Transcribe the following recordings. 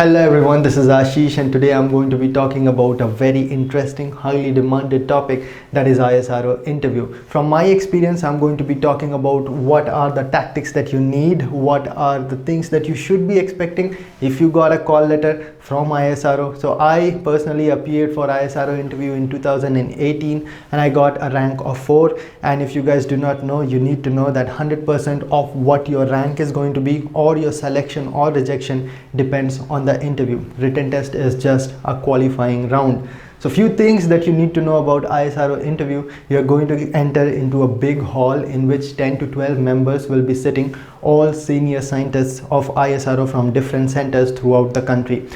Hello everyone, this is Ashish and today I'm going to be talking about a very interesting, highly demanded topic, that is ISRO interview. From my experience, I'm going to be talking about what are the tactics that you need, what are the things that you should be expecting if you got a call letter from ISRO. So I personally appeared for ISRO interview in 2018 and I got a rank of 4. And if you guys do not know, you need to know that 100% of what your rank is going to be or your selection or rejection depends on the interview. Written test is just a qualifying round. So few things that you need to know about ISRO interview. You're going to enter into a big hall in which 10 to 12 members will be sitting, all senior scientists of ISRO from different centers throughout the country.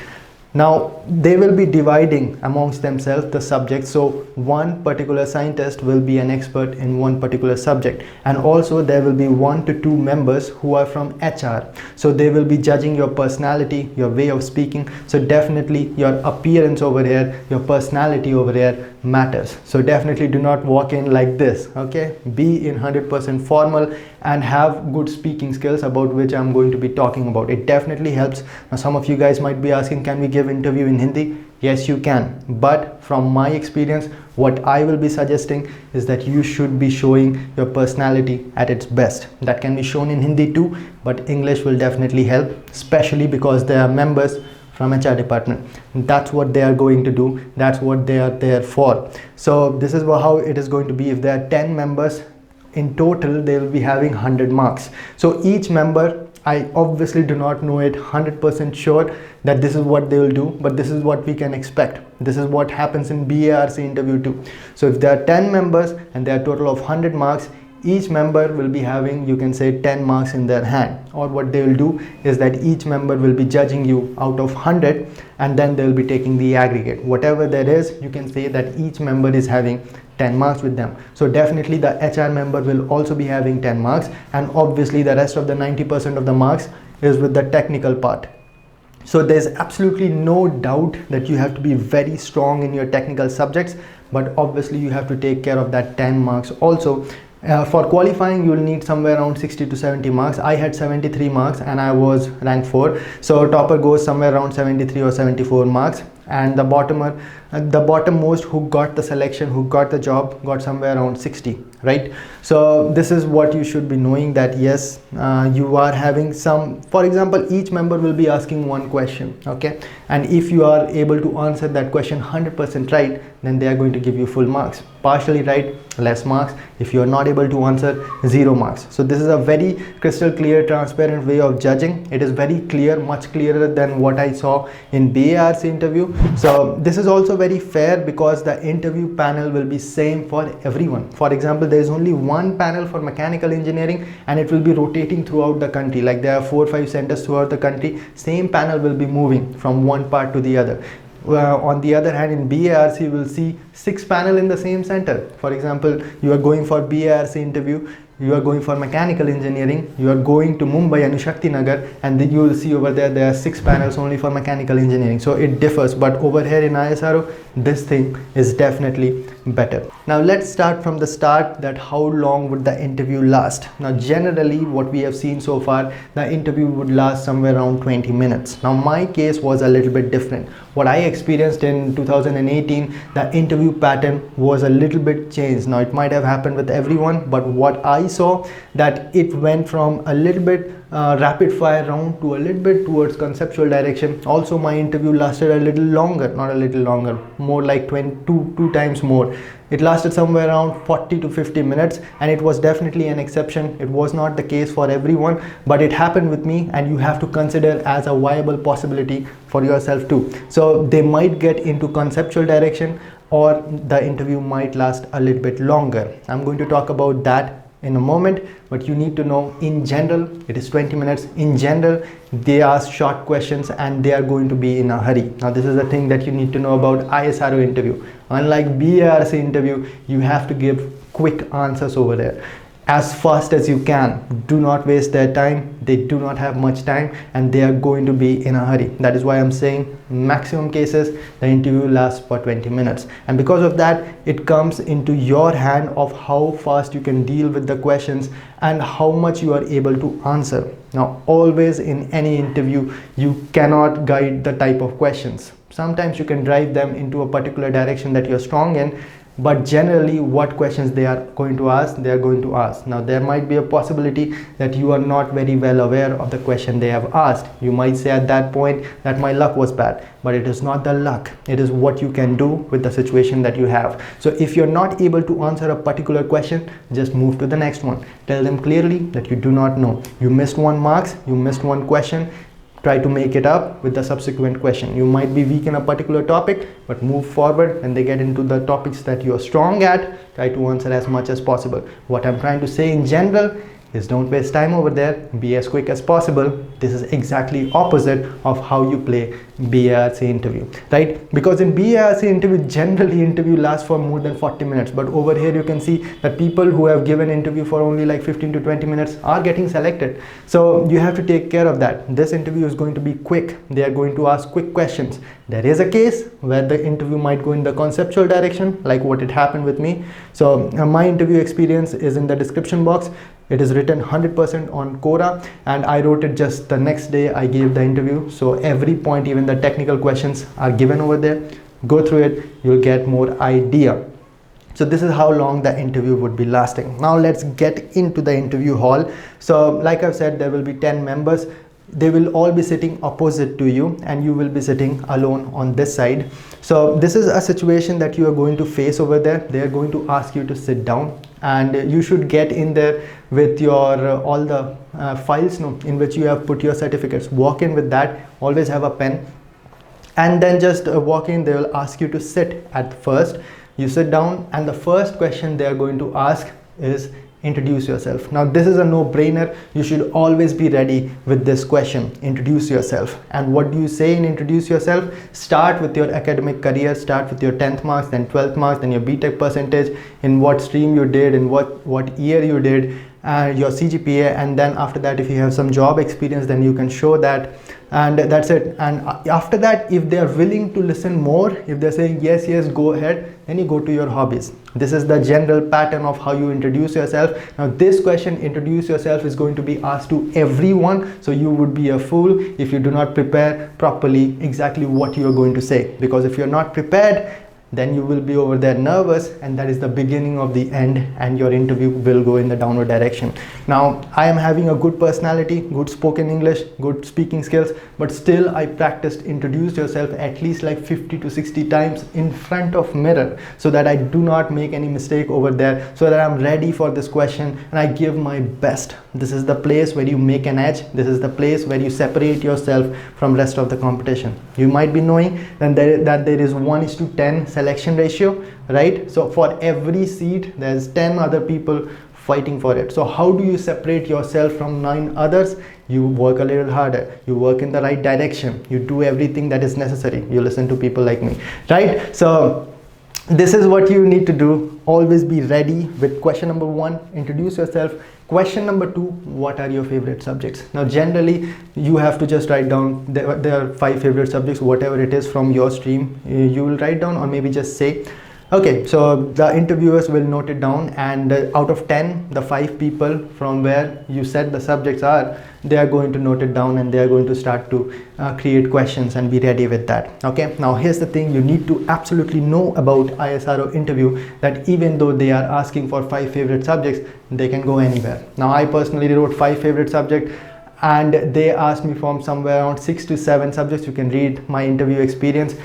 Now they will be dividing amongst themselves the subjects, so one particular scientist will be an expert in one particular subject, and also there will be 1 to 2 members who are from HR, so they will be judging your personality, your way of speaking. So definitely your appearance over here, your personality over here matters. So definitely do not walk in like this, okay? Be in 100% formal and have good speaking skills, about which I'm going to be talking about. It definitely helps. Now some of you guys might be asking, can we give interview in Hindi? Yes, you can, but from my experience, what I will be suggesting is that you should be showing your personality at its best. That can be shown in Hindi too, but English will definitely help, especially because they are members from HR department. That's what they are going to do, that's what they are there for. So this is how it is going to be. If there are 10 members in total, they will be having 100 marks. So each member, I obviously do not know it 100% sure that this is what they will do, but this is what we can expect. This is what happens in BARC interview too. So if there are 10 members and there are a total of 100 marks, each member will be having, you can say, 10 marks in their hand. Or what they will do is that each member will be judging you out of 100, and then they will be taking the aggregate. Whatever there is, you can say that each member is having 10 marks with them. So definitely the HR member will also be having 10 marks, and obviously the rest of the 90% of the marks is with the technical part. So there's absolutely no doubt that you have to be very strong in your technical subjects, but obviously you have to take care of that 10 marks also. For qualifying, you will need somewhere around 60 to 70 marks. I had 73 marks and I was ranked 4. So topper goes somewhere around 73 or 74 marks, and the bottommost who got the selection, who got the job, got somewhere around 60, right? So this is what you should be knowing, that yes, you are having some, for example, each member will be asking one question, okay? And if you are able to answer that question 100% right, then they are going to give you full marks. Partially right, less marks. If you are not able to answer, 0 marks. So this is a very crystal clear, transparent way of judging. It is very clear, much clearer than what I saw in BARC interview. So this is also very fair because the interview panel will be same for everyone. For example, there is only one panel for mechanical engineering and it will be rotating throughout the country. Like there are 4 or 5 centers throughout the country, same panel will be moving from one part to the other. On the other hand, in BARC you will see 6 panel in the same center. For example, you are going for BARC interview, you are going for mechanical engineering, you are going to Mumbai and Shakti Nagar, and then you will see over there are 6 panels only for mechanical engineering. So it differs, but over here in ISRO, this thing is definitely better. Now let's start from the start, that how long would the interview last. Now generally what we have seen so far, the interview would last somewhere around 20 minutes. Now my case was a little bit different. What I experienced in 2018, the interview pattern was a little bit changed. Now it might have happened with everyone, but what I saw, that it went from a little bit rapid fire round to a little bit towards conceptual direction. Also my interview lasted a little longer, not a little longer, more like 2 times more. It lasted somewhere around 40 to 50 minutes, and it was definitely an exception. It was not the case for everyone, but it happened with me, and you have to consider as a viable possibility for yourself too. So they might get into conceptual direction, or the interview might last a little bit longer. I'm going to talk about that in a moment, but you need to know in general it is 20 minutes. In general, they ask short questions and they are going to be in a hurry. Now this is the thing that you need to know about ISRO interview. Unlike BARC interview, you have to give quick answers over there. as fast as you can. Do not waste their time. They do not have much time and they are going to be in a hurry. That is why I'm saying maximum cases the interview lasts for 20 minutes, and because of that it comes into your hand of how fast you can deal with the questions and how much you are able to answer. Now always in any interview you cannot guide the type of questions. Sometimes you can drive them into a particular direction that you're strong in, but generally what questions they are going to ask, they are going to ask. Now there might be a possibility that you are not very well aware of the question they have asked. You might say at that point that my luck was bad, but it is not the luck, it is what you can do with the situation that you have. So if you're not able to answer a particular question, just move to the next one. Tell them clearly that you do not know. You missed 1 marks, you missed 1 question. Try to make it up with the subsequent question. You might be weak in a particular topic, but move forward when they get into the topics that you are strong at. Try to answer as much as possible. What I'm trying to say in general is don't waste time over there. Be as quick as possible. This is exactly opposite of how you play BARC interview, right? Because in BARC interview, generally interview lasts for more than 40 minutes. But over here you can see that people who have given interview for only like 15 to 20 minutes are getting selected. So you have to take care of that. This interview is going to be quick. They are going to ask quick questions. There is a case where the interview might go in the conceptual direction, like what it happened with me. So my interview experience is in the description box. It is written 100% on Quora, and I wrote it just the next day I gave the interview. So every point, even the technical questions are given over there. Go through it, you'll get more idea. So this is how long the interview would be lasting. Now let's get into the interview hall. So like I've said, there will be 10 members. They will all be sitting opposite to you and you will be sitting alone on this side. So this is a situation that you are going to face over there. They are going to ask you to sit down, and you should get in there with your all the files in which you have put your certificates. Walk in with that. Always have a pen, and then just walk in. They will ask you to sit at first. You sit down, and the first question they are going to ask is introduce yourself. Now this is a no-brainer. You should always be ready with this question, introduce yourself. And what do you say in introduce yourself? Start with your academic career, start with your 10th marks, then 12th marks, then your BTech percentage, in what stream you did, in what year you did, your CGPA, and then after that if you have some job experience then you can show that, and that's it. And after that, if they are willing to listen more, if they're saying yes, go ahead, then you go to your hobbies. This is the general pattern of how you introduce yourself. Now this question, introduce yourself, is going to be asked to everyone, so you would be a fool if you do not prepare properly exactly what you are going to say, because if you're not prepared, then you will be over there nervous, and that is the beginning of the end, and your interview will go in the downward direction. Now I am having a good personality, good spoken English, good speaking skills, but still I practiced introduce yourself at least like 50 to 60 times in front of mirror, so that I do not make any mistake over there, so that I'm ready for this question and I give my best. This is the place where you make an edge. This is the place where you separate yourself from rest of the competition. You might be knowing that there is 1:10 selection ratio, right? So for every seat there's 10 other people fighting for it. So how do you separate yourself from 9 others? You work a little harder, you work in the right direction, you do everything that is necessary, you listen to people like me, right? So this is what you need to do. Always be ready with question number 1, introduce yourself. Question number 2, what are your favorite subjects? Now generally you have to just write down, there are 5 favorite subjects, whatever it is from your stream, you will write down, or maybe just say. Okay, so the interviewers will note it down, and out of 10, the 5 people from where you said the subjects are, they are going to note it down, and they are going to start to create questions and be ready with that. Okay, now here's the thing you need to absolutely know about ISRO interview, that even though they are asking for 5 favorite subjects, they can go anywhere. Now I personally wrote 5 favorite subjects, and they asked me from somewhere around 6 to 7 subjects. You can read my interview experience.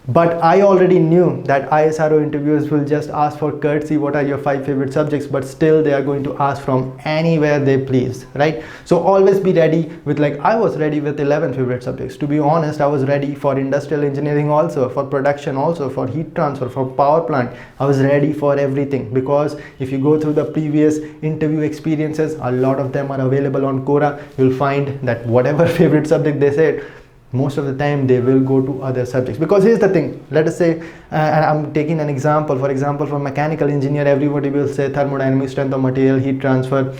But I already knew that ISRO interviewers will just ask for courtesy, what are your 5 favorite subjects, but still they are going to ask from anywhere they please, right? So always be ready with, like I was ready with 11 favorite subjects. To be honest, I was ready for industrial engineering also, for production also, for heat transfer, for power plant. I was ready for everything, because if you go through the previous interview experiences, a lot of them are available on Quora. You'll find that whatever favorite subject they said, most of the time they will go to other subjects. Because here's the thing, let us say, and I'm taking an example, for example, for mechanical engineer, everybody will say thermodynamics, strength of material, heat transfer,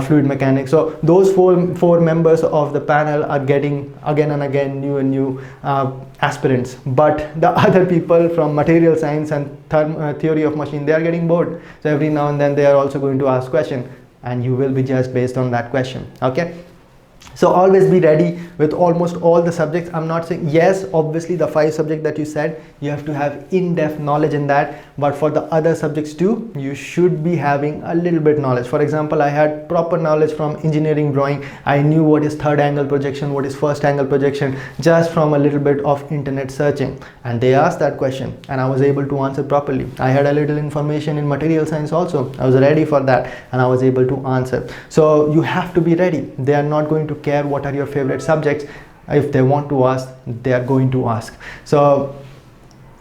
fluid mechanics. So those four members of the panel are getting again and again new and new aspirants, but the other people from material science and theory of machine, they are getting bored. So every now and then they are also going to ask question, and you will be judged based on that question. Okay, so always be ready with almost all the subjects. I'm not saying, yes, obviously the 5 subjects that you said, you have to have in-depth knowledge in that, but for the other subjects too, you should be having a little bit knowledge. For example, I had proper knowledge from engineering drawing. I knew what is third angle projection, what is first angle projection, just from a little bit of internet searching. And they asked that question and I was able to answer properly. I had a little information in material science also. I was ready for that and I was able to answer. So you have to be ready. They are not going to care what are your favorite subjects. If they want to ask, they are going to ask. So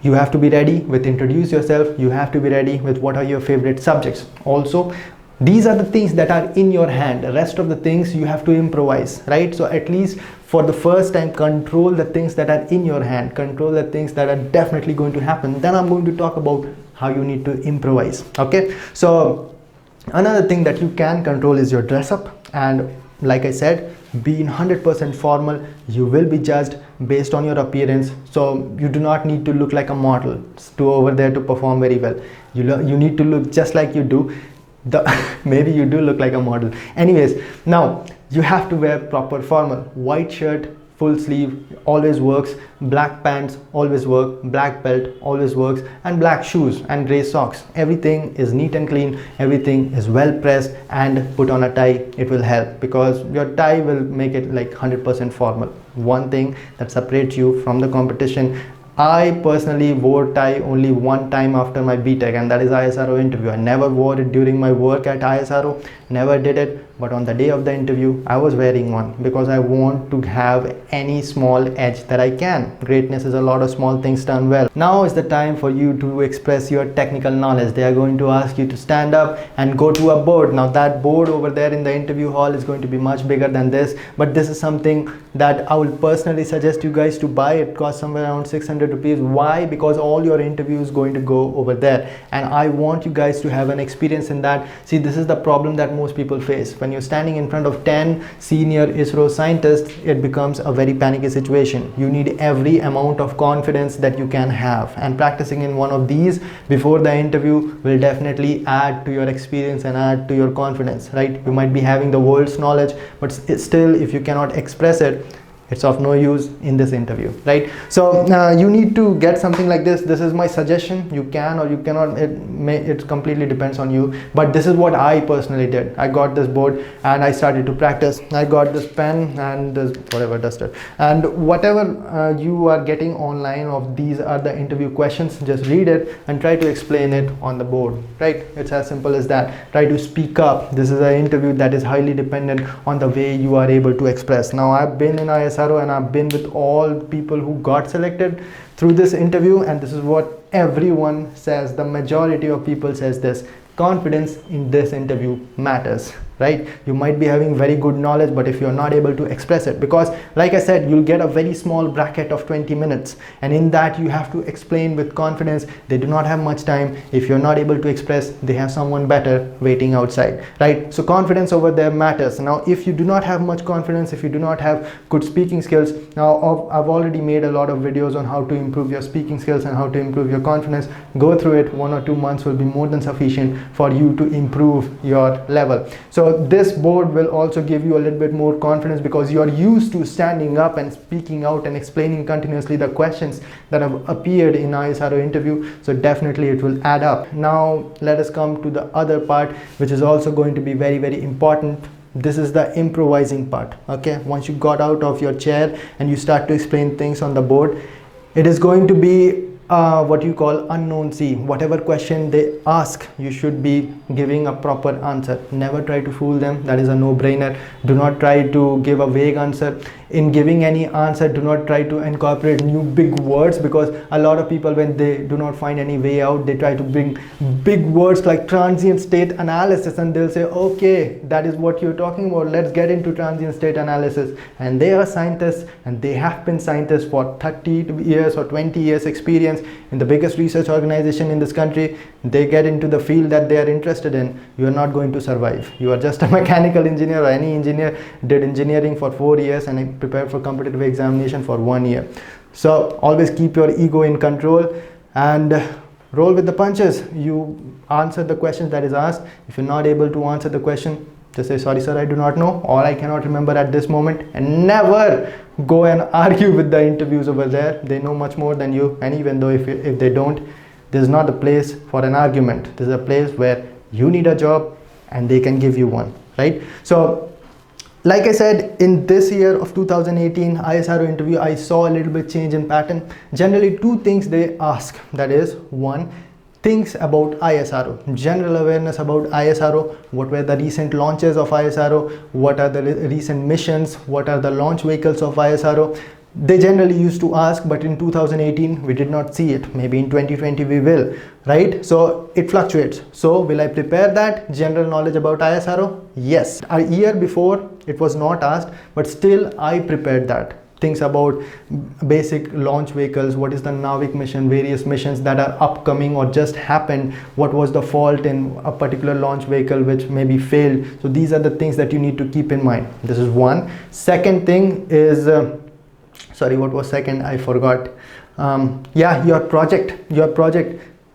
you have to be ready with introduce yourself. You have to be ready with what are your favorite subjects. Also, these are the things that are in your hand. The rest of the things you have to improvise, right? So at least for the first time, control the things that are in your hand, control the things that are definitely going to happen. Then I'm going to talk about how you need to improvise. Okay, so another thing that you can control is your dress up. And like I said, be in 100% formal. You will be judged based on your appearance. So you do not need to look like a model to over there to perform very well. You need to look just like you do. Maybe you do look like a model. Anyways, now you have to wear proper formal. White shirt, full sleeve always works, black pants always work, black belt always works, and black shoes and gray socks. Everything is neat and clean, everything is well pressed, and put on a tie. It will help because your tie will make it like 100% formal. One thing that separates you from the competition. I personally wore tie only one time after my BTech, and that is ISRO interview. I never wore it during my work at ISRO, never did it, but on the day of the interview I was wearing one because I want to have any small edge that I can. Greatness is a lot of small things done well. Now is the time for you to express your technical knowledge. They are going to ask you to stand up and go to a board. Now that board over there in the interview hall is going to be much bigger than this, but this is something that I will personally suggest you guys to buy. It costs somewhere around 600 rupees. Why? Because all your interview is going to go over there, and I want you guys to have an experience in that. See, this is the problem that most people face. When you're standing in front of 10 senior ISRO scientists, it becomes a very panicky situation. You need every amount of confidence that you can have, and practicing in one of these before the interview will definitely add to your experience and add to your confidence, right? You might be having the world's knowledge, but still if you cannot express it, it's of no use in this interview, right? So you need to get something like this. This is my suggestion. You can or you cannot, it completely depends on you, but this is what I personally did. I got this board and I started to practice. I got this pen and this whatever duster, and whatever you are getting online of these are the interview questions. Just read it and try to explain it on the board, right? It's as simple as that. Try to speak up. This is an interview that is highly dependent on the way you are able to express. Now I've been in ISRO and I've been with all people who got selected through this interview, and this is what everyone says. The majority of people says this: confidence in this interview matters, right? You might be having very good knowledge, but if you're not able to express it, because like I said, you'll get a very small bracket of 20 minutes, and in that you have to explain with confidence. They do not have much time. If you're not able to express, they have someone better waiting outside, right? So confidence over there matters. Now if you do not have much confidence, if you do not have good speaking skills, now I've already made a lot of videos on how to improve your speaking skills and how to improve your confidence. Go through it. 1 or 2 months will be more than sufficient for you to improve your level. So this board will also give you a little bit more confidence because you are used to standing up and speaking out and explaining continuously the questions that have appeared in ISRO interview. So definitely it will add up. Now let us come to the other part, which is also going to be very, very important. This is the improvising part. Okay, once you got out of your chair and you start to explain things on the board, it is going to be what you call unknown sea. Whatever question they ask, you should be giving a proper answer. Never try to fool them. That is a no-brainer. Do not try to give a vague answer. In giving any answer, do not try to incorporate new big words, because a lot of people, when they do not find any way out, they try to bring big words like transient state analysis, and they'll say, okay, that is what you're talking about, let's get into transient state analysis. And they are scientists, and they have been scientists for 30 years or 20 years experience in the biggest research organization in this country. They get into the field that they are interested in. You are not going to survive. You are just a mechanical engineer, or any engineer did engineering for 4 years and prepared for competitive examination for 1 year. So always keep your ego in control and roll with the punches. You answer the questions that is asked. If you're not able to answer the question, just say, sorry sir, I do not know, or I cannot remember at this moment. And never go and argue with the interviews over there. They know much more than you, and even though if they don't, this is not a place for an argument. This is a place where you need a job and they can give you one, right? So like I said, in this year of 2018 ISRO interview, I saw a little bit change in pattern. Generally, two things they ask. That is, one, things about ISRO, general awareness about ISRO. What were the recent launches of ISRO? What are the recent missions? What are the launch vehicles of ISRO? They generally used to ask, but in 2018 we did not see it. Maybe in 2020 we will, right? So it fluctuates. So will I prepare that general knowledge about ISRO? Yes. A year before it was not asked, but still I prepared that. Things about basic launch vehicles, what is the Navik mission, various missions that are upcoming or just happened, what was the fault in a particular launch vehicle which maybe failed. So these are the things that you need to keep in mind. This is one. Second thing is, sorry, what was second? I forgot. Yeah, your project.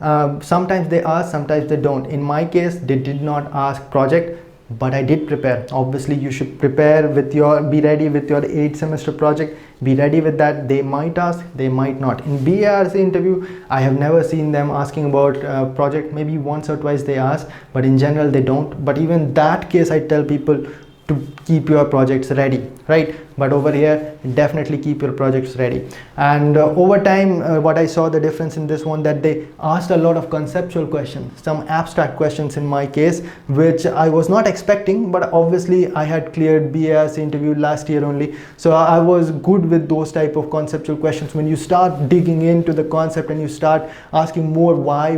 Sometimes they ask, sometimes they don't. In my case, they did not ask project, but I did prepare. Obviously, you should prepare with be ready with your 8 semester project. Be ready with that. They might ask, they might not. In BARC interview, I have never seen them asking about project. Maybe once or twice they ask, but in general they don't. But even that case, I tell people to keep your projects ready, right? But over here, definitely keep your projects ready. And over time, what I saw the difference in this one, that they asked a lot of conceptual questions, some abstract questions in my case, which I was not expecting, but obviously I had cleared BAS interview last year only. So I was good with those type of conceptual questions. When you start digging into the concept and you start asking more why,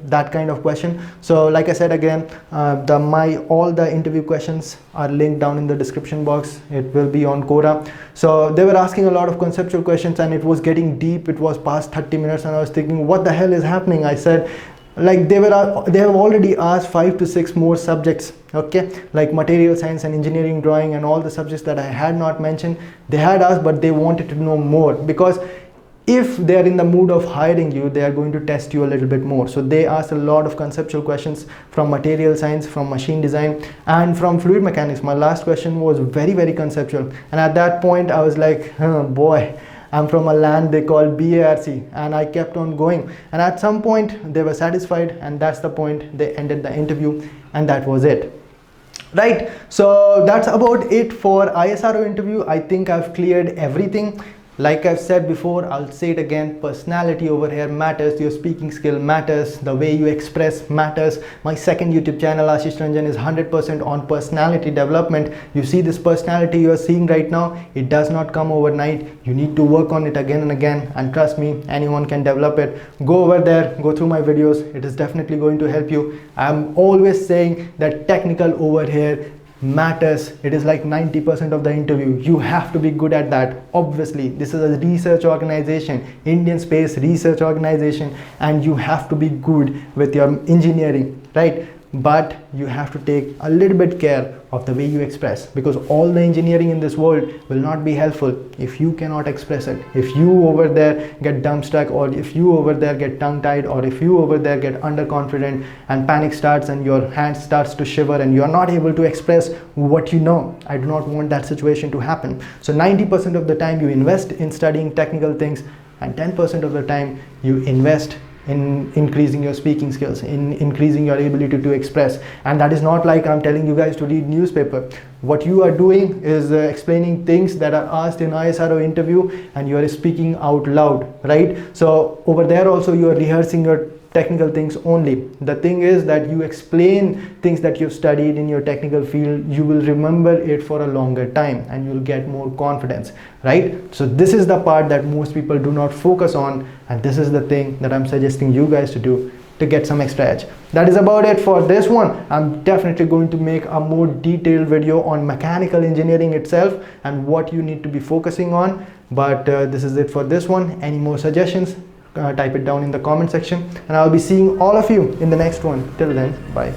that kind of question. So like I said again, all the interview questions are linked down in the description box. It will be on Quora. So they were asking a lot of conceptual questions and it was getting deep. It was past 30 minutes and I was thinking, what the hell is happening? I said, like, they have already asked 5 to 6 more subjects, okay, like material science and engineering drawing and all the subjects that I had not mentioned. They had asked, but they wanted to know more, because if they are in the mood of hiring you, they are going to test you a little bit more. So they asked a lot of conceptual questions from material science, from machine design, and from fluid mechanics. My last question was very, very conceptual. And at that point, I was like, oh boy, I'm from a land they call BARC, and I kept on going. And at some point, they were satisfied, and that's the point. They ended the interview, and that was it. Right, so that's about it for ISRO interview. I think I've cleared everything. Like I've said before, I'll say it again, personality over here matters, your speaking skill matters, the way you express matters. My second YouTube channel, Ashish Ranjan, is 100% on personality development. You see this personality you're seeing right now, it does not come overnight. You need to work on it again and again, and trust me, anyone can develop it. Go over there, go through my videos, it is definitely going to help you. I'm always saying that technical over here matters. It is like 90% of the interview. You have to be good at that. Obviously, this is a research organization, Indian Space Research Organization, and you have to be good with your engineering, right? But you have to take a little bit care of the way you express, because all the engineering in this world will not be helpful if you cannot express it. If you over there get dumbstruck, or if you over there get tongue-tied, or if you over there get underconfident and panic starts and your hand starts to shiver and you're not able to express what you know. I do not want that situation to happen. So 90% of the time you invest in studying technical things, and 10% of the time you invest in increasing your speaking skills, in increasing your ability to express. And that is not like I'm telling you guys to read newspaper. What you are doing is explaining things that are asked in ISRO interview, and you are speaking out loud, right? So over there also you are rehearsing your technical things only. The thing is that you explain things that you've studied in your technical field, you will remember it for a longer time and you'll get more confidence, right? So this is the part that most people do not focus on, and this is the thing that I'm suggesting you guys to do to get some extra edge. That is about it for this one. I'm definitely going to make a more detailed video on mechanical engineering itself and what you need to be focusing on, but this is it for this one. Any more suggestions, type it down in the comment section, and I'll be seeing all of you in the next one. Till then, bye.